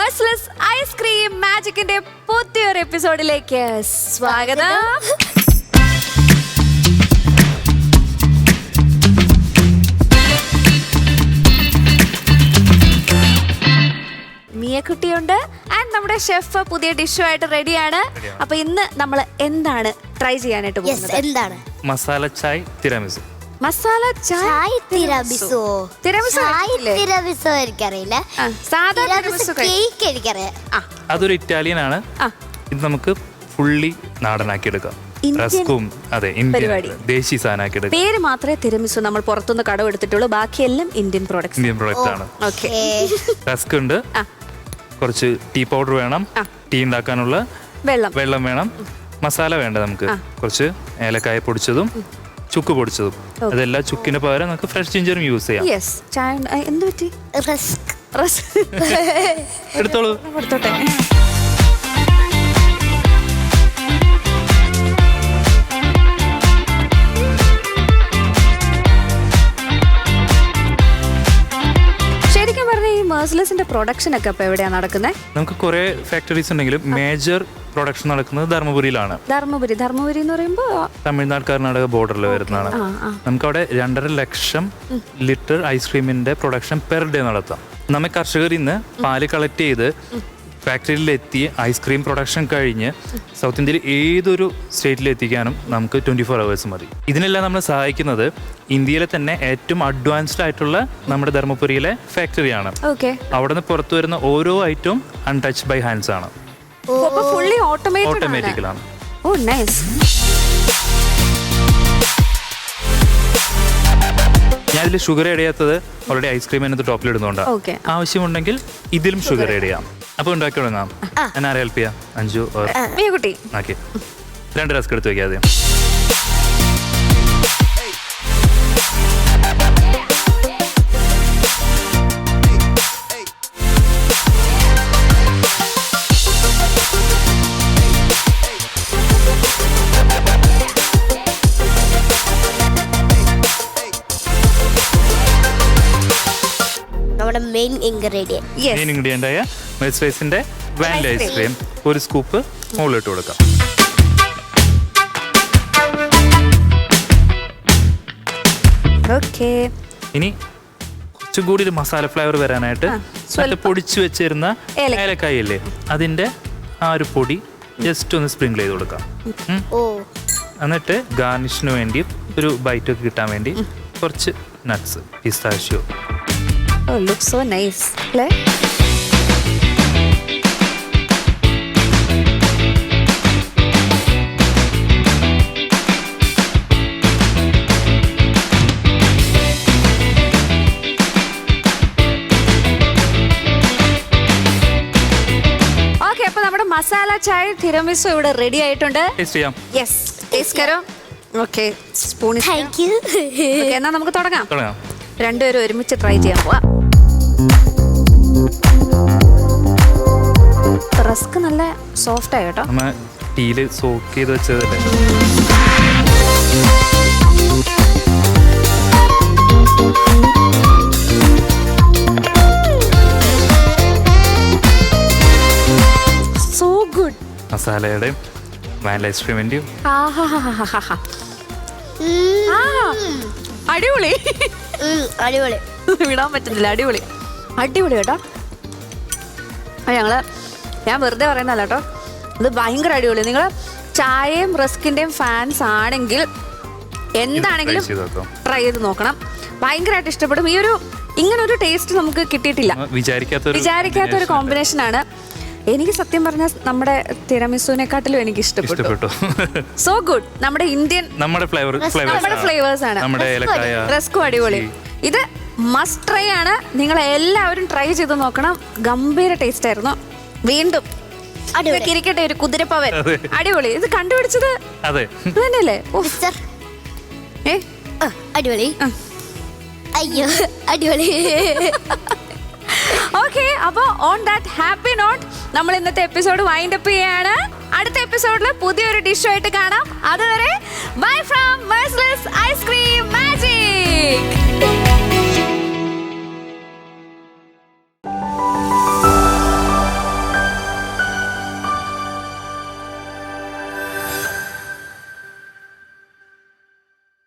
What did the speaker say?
മെഴ്സിലെസ് ice cream മാജിക്കിന്റെ പുതിയൊരു എപ്പിസോഡിലേക്ക് സ്വാഗതം. മിയക്കുട്ടിയുണ്ട് ആൻഡ് നമ്മുടെ ഷെഫ് പുതിയ ഡിഷുമായിട്ട് റെഡിയാണ്. അപ്പൊ ഇന്ന് നമ്മൾ എന്താണ് ട്രൈ ചെയ്യാനായിട്ട് പോകുന്നത്? എന്താണ്? മസാല ചായ് തിരാമിസു. മസാല ചായ് തിരാമിസു. തിരാമിസു എനിക്കറിയില്ല. സാധാ തിരാമിസു കേക്ക് എനിക്കറിയാം. അതൊരു ഇറ്റാലിയൻ ആണ്. ഇത് നമുക്ക് ഫുള്ളി നാടനാക്കി എടുക്കാം. റസ്കും അതെ ഇന്ത്യൻ ദേശീയ സാധനമാക്കി എടുക്കാം. പേര് മാത്രമേ തിരമിസു നമ്മൾ പുറത്തുനിന്ന് കടം എടുത്തിട്ടുള്ളൂ, ബാക്കിയെല്ലാം ഇന്ത്യൻ പ്രോഡക്റ്റ് ആണ്. ഓക്കെ. റസ്ക് ഉണ്ട്, കുറച്ച് ടീ പൗഡർ വേണം, ടീ ഉണ്ടാക്കാനുള്ള വെള്ളം വേണം, മസാല വേണ്ട നമുക്ക്, കുറച്ച് ഏലക്കായ പൊടിച്ചതും ചുക്ക് പൊടിച്ചതും. അതെല്ലാം ചുക്കിന് പകരം നമുക്ക് ഫ്രഷ് ജിഞ്ചറും യൂസ് ചെയ്യാം. എടുത്തോളൂ. എടുത്തോട്ടെ. ശരിക്കും പറഞ്ഞ ഈ മെഴ്സിലെസിന്റെ പ്രൊഡക്ഷൻ ഒക്കെ ഇപ്പൊ എവിടെയാ നടക്കുന്നത്? നമുക്ക് കുറെ ഫാക്ടറീസ് ഉണ്ടെങ്കിലും മേജർ പ്രൊഡക്ഷൻ നടക്കുന്നത് ധർമ്മപുരിയിലാണ്. ധർമ്മപുരി എന്ന് പറയുമ്പോൾ തമിഴ്നാട് കർണാടക ബോർഡറിൽ വരുന്നതാണ്. നമുക്ക് അവിടെ 2.5 ലക്ഷം ലിറ്റർ ഐസ്ക്രീമിന്റെ പ്രൊഡക്ഷൻ പെർ ഡേ നടത്താം. നമ്മെ കർഷകരിൽ നിന്ന് പാല് കളക്ട് ചെയ്ത് ഫാക്ടറിയിലെത്തി ഐസ്ക്രീം പ്രൊഡക്ഷൻ കഴിഞ്ഞ് സൗത്ത് ഇന്ത്യയിൽ ഏതൊരു സ്റ്റേറ്റിൽ എത്തിക്കാനും നമുക്ക് 24 hours മതി. ഇതിനെല്ലാം നമ്മൾ സഹായിക്കുന്നത് ഇന്ത്യയിലെ തന്നെ ഏറ്റവും അഡ്വാൻസ്ഡ് ആയിട്ടുള്ള നമ്മുടെ ധർമ്മപുരിയിലെ ഫാക്ടറിയാണ്. അവിടെ നിന്ന് പുറത്തു വരുന്ന ഓരോ ഐറ്റവും അൺടച്ച് ബൈ ഹാൻഡ്സ് ആണ്. ഓട്ടോമാറ്റിക്കലാണ്. ഞാൻ ഇതിൽ ഷുഗർ ആഡ് ചെയ്യാത്തത് ഓൾറെഡി ഐസ്ക്രീം അതിനകത്ത് ടോപ്പിൽ ഇടുന്നതുകൊണ്ടാണ്. ആവശ്യമുണ്ടെങ്കിൽ ഇതിലും ഷുഗർ ആഡ് ചെയ്യാം. അപ്പൊ ഉണ്ടാക്കി തുടങ്ങാം. ഞാൻ ആരെ ഹെൽപ്പ് ചെയ്യാം? അഞ്ചു കുട്ടി. ഓക്കെ, 2 റസ്ക് എടുത്ത് വെക്കാം ആദ്യം. മെയിൻ ഇൻഗ്രീഡിയന്റ് ആയ മെഴ്സിലെസിന്റെ വാനില ഐസ്ക്രീം 1 സ്കൂപ്പ് മുകളിലിട്ട് കൊടുക്കാം. ഇനി കുറച്ചും കൂടി ഒരു മസാല ഫ്ലേവർ വരാനായിട്ട് പൊടിച്ചു വെച്ചിരുന്ന ഏലക്കായ ഇല്ലേ, അതിന്റെ ആ ഒരു പൊടി ജസ്റ്റ് ഒന്ന് സ്പ്രിങ്കിൾ ചെയ്ത് കൊടുക്കാം. എന്നിട്ട് ഗാർണിഷിന് വേണ്ടി ഒരു ബൈറ്റ് ഒക്കെ കിട്ടാൻ വേണ്ടി കുറച്ച് nuts, pistachio. Oh, looks so nice. Play. Okay, അപ്പോൾ നമ്മുടെ മസാല ചായ തിരമിസു ഇവിടെ റെഡി ആയിട്ടുണ്ട്. ടേസ്റ്റ് ചെയ്യാം. യെസ്, ടേസ്റ്റ് കരോ. Okay, spoon. Thank you. Okay, എന്നാ നമുക്ക് തുടങ്ങാം. തുടങ്ങാം. രണ്ടുപേരും ഒരുമിച്ച് ട്രൈ ചെയ്യാൻ പോവാ. റസ്ക് നല്ല സോഫ്റ്റ് ആയി കേട്ടോ. നമ്മൾ ടീയിൽ സോക്ക് ചെയ്ത് വെച്ചതല്ലേ. So good. മസാലയുടെയും വാനില ഐസ്ക്രീമിന്റെയും അടിപൊളി. അടിപൊളി, വിടാൻ പറ്റുന്നില്ല. അടിപൊളി കേട്ടോ. ഞാൻ വെറുതെ പറയുന്നല്ല കേട്ടോ, ഇത് ഭയങ്കര അടിപൊളി. നിങ്ങൾ ചായയും റസ്കിന്റെയും ഫാൻസ് ആണെങ്കിൽ എന്താണെങ്കിലും ട്രൈ ചെയ്ത് നോക്കണം. ഭയങ്കരമായിട്ട് ഇഷ്ടപ്പെടും. ഈ ഒരു ഇങ്ങനൊരു ടേസ്റ്റ് നമുക്ക് കിട്ടിയിട്ടില്ല. വിചാരിക്കാത്ത ഒരു കോമ്പിനേഷൻ ആണ്. എനിക്ക് സത്യം പറഞ്ഞാൽ നമ്മുടെ തിരമിസുവിനെക്കാട്ടിലും എനിക്ക് ഇഷ്ടപ്പെട്ടു. So good. നമ്മുടെ ഇന്ത്യൻ ഫ്ലേവേഴ്സ് ആണ്. റസ്കും അടിപൊളി. ഇത് മസ്റ്റ് ട്രൈ ആണ്. നിങ്ങൾ എല്ലാവരും ട്രൈ ചെയ്ത് നോക്കണം. ഗംഭീര ടേസ്റ്റ് ആയിരുന്നു. വീണ്ടും ഇരിക്കട്ടെ ഒരു കുതിരപ്പവൻ. അടിപൊളി. ഇത് കണ്ടുപിടിച്ചത് തന്നെയല്ലേ? അടിപൊളി. അയ്യോ അടിപൊളി. ഓക്കെ, അപ്പൊ ഓൺ ദാറ്റ് ഹാപ്പി നോട്ട് നമ്മൾ ഇന്നത്തെ എപ്പിസോഡ് വൈൻഡ് അപ്പ് ചെയ്യാണ്. അടുത്ത എപ്പിസോഡിൽ പുതിയൊരു ഡിഷുമായിട്ട് കാണാം. അതുവരെ ബൈ ഫ്രം മെഴ്സിലെസ് ഐസ്ക്രീം മാജിക്.